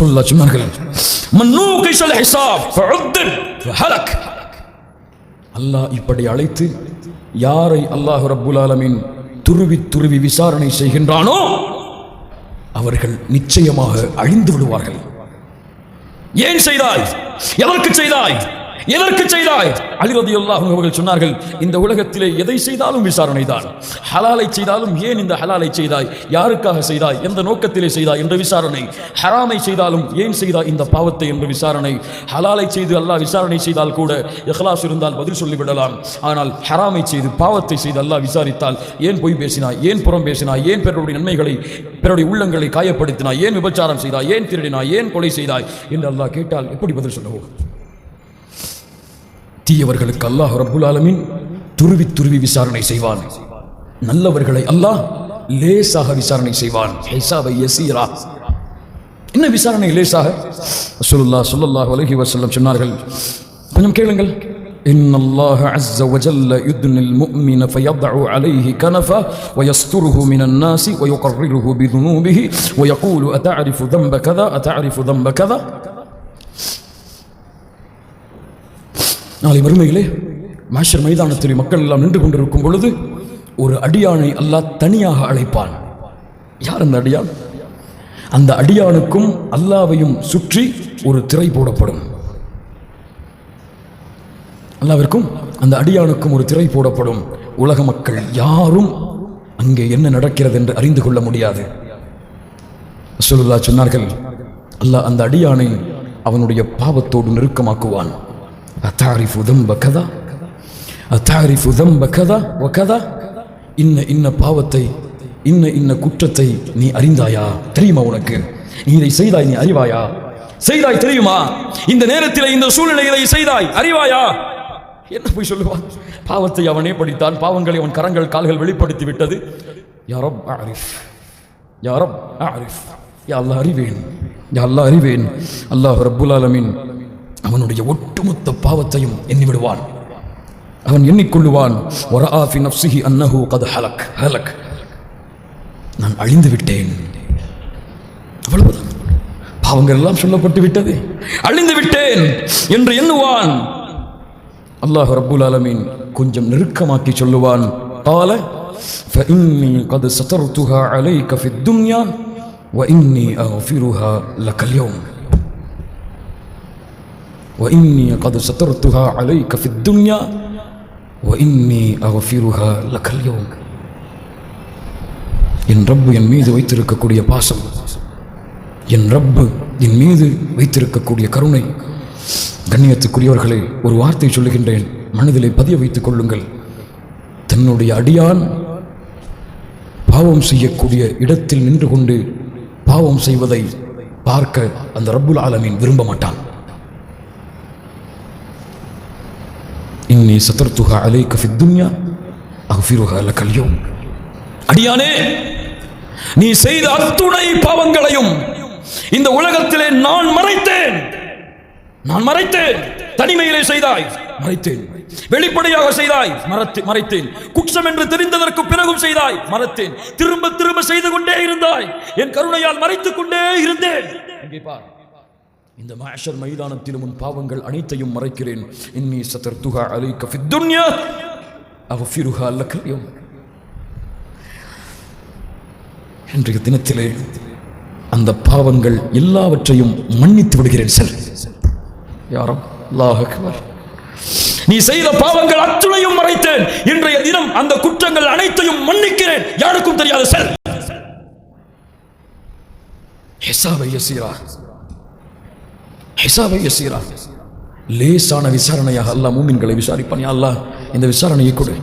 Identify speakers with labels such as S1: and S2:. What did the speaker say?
S1: ரசூலுல்லாஹ் சொன்னார்கள், மன்னூகிஷல் ஹிசாப் ஃபஉத்திப் ஃபஹலக். அல்லாஹ் இப்படி அழைத்து யாரை அல்லாஹ் ரப்புல் ஆலமீன் துருவி துருவி விசாரணை செய்கின்றானோ அவர்கள் நிச்சயமாக அழிந்து விடுவார்கள். ஏன் செய்தாய்? எதற்கு செய்தாய்? எதற்கு செய்தாய்? அலி ரலியல்லாஹு அன்ஹு அவர்கள் சொன்னார்கள், இந்த உலகத்திலே எதை செய்தாலும் விசாரணை தான். ஹலாலை செய்தாலும் ஏன் இந்த ஹலாலை செய்தாய், யாருக்காக செய்தாய், எந்த நோக்கத்திலே செய்தாய் என்ற விசாரணை. ஹராமை செய்தாலும் ஏன் செய்தாய் இந்த பாவத்தை என்ற விசாரணை. ஹலாலை செய்து அல்லாஹ் விசாரணை செய்தால் கூட இஹ்லாஸ் இருந்தால் பதில் சொல்லிவிடலாம். ஆனால் ஹராமை செய்து பாவத்தை செய்து அல்லாஹ் விசாரித்தால் ஏன் பொய் பேசினாய், ஏன் புறம் பேசினாய், ஏன் பிறருடைய நன்மைகளை பிறருடைய உள்ளங்களை காயப்படுத்தினாய், ஏன் விபச்சாரம் செய்தாய், ஏன் திருடினாய், ஏன் கொலை செய்தாய் என்று அல்லாஹ் கேட்டால் எப்படி பதில் சொல்லுவோம்? தீயவர்களுக்கு அல்லாஹ் ரப்புல் ஆலமீன் துருவி துருவி விசாரணை செய்வான். நல்லவர்களை அல்லாஹ் லேசாக விசாரணை செய்வான். ஹிசாபை யஸீரா. என்ன விசாரணை லேசாக? ரசூலுல்லாஹ் ஸல்லல்லாஹு அலைஹி வஸல்லம் சொன்னார்கள், கொஞ்சம் கேளுங்கள். இன்னல்லாஹ அஸ்ஸ வஜல்ல யுத்னில் முஃமின ஃபயضع عليه كنفا ويستره من الناس ويقرره بذنوبه ويقول أتعرف ذنب كذا أتعرف ذنب كذا. நாளை மறுமையிலே மஹ்ஷர் மைதானத்தில் மக்கள் எல்லாம் நின்று கொண்டிருக்கும் பொழுது ஒரு அடியானை அல்லாஹ் தனியாக அழைப்பான். யார் அந்த அடியான்? அந்த அடியானுக்கும் அல்லாஹ்வையும் சுற்றி ஒரு திரை போடப்படும். அல்லாஹ்விற்கும் அந்த அடியானுக்கும் ஒரு திரை போடப்படும். உலக மக்கள் யாரும் அங்கே என்ன நடக்கிறது என்று அறிந்து கொள்ள முடியாது. ரசூலுல்லாஹ் சொன்னார்கள், அல்லாஹ் அந்த அடியானை அவனுடைய பாவத்தோடு நெருக்கமாக்குவான். அத்தாரிஃபு தம்ப கதா அத்தாரிஃபு தம்ப கதா வகதா. இன்ன பாவத்தை இன்ன குற்றத்தை நீ அறிந்தாயா? தெரியுமா உனக்கு? நீ இதை செய்தாய், நீ அறிவாயா? செய்தாய் தெரியுமா? இந்த நேரத்தில் இந்த சூழ்நிலை இதை செய்தாய், அறிவாயா? என்ன போய் சொல்லுவான்? பாவத்தை அவனே படித்தான், பாவங்களை அவன் கரங்கள் கால்கள் வெளிப்படுத்தி விட்டது. யா ரப் அரிஃப், யா ரப் அரிஃப், யா அல்லாஹ் அறிவேன், யா அல்லாஹ் அறிவேன். அல்லாஹ் ரப்புல் ஆலமீன் அவனுடைய ஒட்டுமொத்த பாவத்தையும் எண்ணி விடுவான். அவன் எண்ணிக்கொள்ளுவான், வரஆ ஃபி நஃப்ஸிஹி அன்னஹு கத் ஹலக், நான் அழிந்து விட்டேன். அவ்வளவுதான், பாவங்கள் எல்லாம் சொல்லப்பட்டு விட்டது, அழிந்து விட்டேன் என்று எண்ணுவான். அல்லாஹ் ரப்புல் ஆலமீன் கொஞ்சம் நெருக்கமாக்கி சொல்லுவான், قال فإني قد سترتها عليك في الدنيا وإني أغفرها لك اليوم وإني قد سترتها عليك في الدنيا وإني أغفرها لك اليوم. என் ரப்பு என் மீது வைத்திருக்கக்கூடிய பாசம், என் ரப்பு என் மீது வைத்திருக்கக்கூடிய கருணை. கண்ணியத்துக்குரியவர்களே, ஒரு வார்த்தை சொல்லுகின்றேன், மனதிலே பதிய வைத்துக் கொள்ளுங்கள். தன்னுடைய அடியான் பாவம் செய்யக்கூடிய இடத்தில் நின்று கொண்டு பாவம் செய்வதை பார்க்க அந்த ரப்புல் ஆலமீன் விரும்ப மாட்டான். இன்னி சதர்துஹா அலைக ஃபித் துன்யா அக்ஃபிருஹா லக்கல் யௌம். அடியானே, நீ செய்த அத்துணை பாவங்களையும் இந்த உலகத்திலே நான் மறைத்தேன். தனிமையிலே செய்தாய், மறைத்தேன். வெளிப்படையாக செய்தாய், மறைத்தேன். குற்றம் என்று தெரிந்ததற்கு பிறகும் செய்தாய், மறைத்தேன். திரும்ப திரும்ப செய்து கொண்டே இருந்தாய், என் கருணையால் மறைத்துக் கொண்டே இருந்தேன். இங்கே பார், இந்த மஹ்ஷர் மைதானத்தில் உன் பாவங்கள் அனைத்தையும் மறைக்கிறேன். இன்னி சதர்துஹா அலைக ஃபித் துன்யா அக்ஃபிருஹா லக்கல் யௌம். இன்றைய தினத்திலே அந்த பாவங்கள் எல்லாவற்றையும் மன்னித்து விடுகிறேன். செல் யாரும் அல்லாஹ் அக்பர். நீ செய்த பாவங்கள் அத்துணையும் மறைத்தேன். இன்றைய தினம் அந்த குற்றங்கள் அனைத்தையும் மன்னிக்கிறேன், யாருக்கும் தெரியாது. செல். ஹிசாபை யஸீரா, ஹிசாபை யஸீரா. லேசான விசாரணையாக அல்லாஹ் மூமின்களை விசாரிப்பான். யா அல்லாஹ், இந்த விசாரணையை கொடு.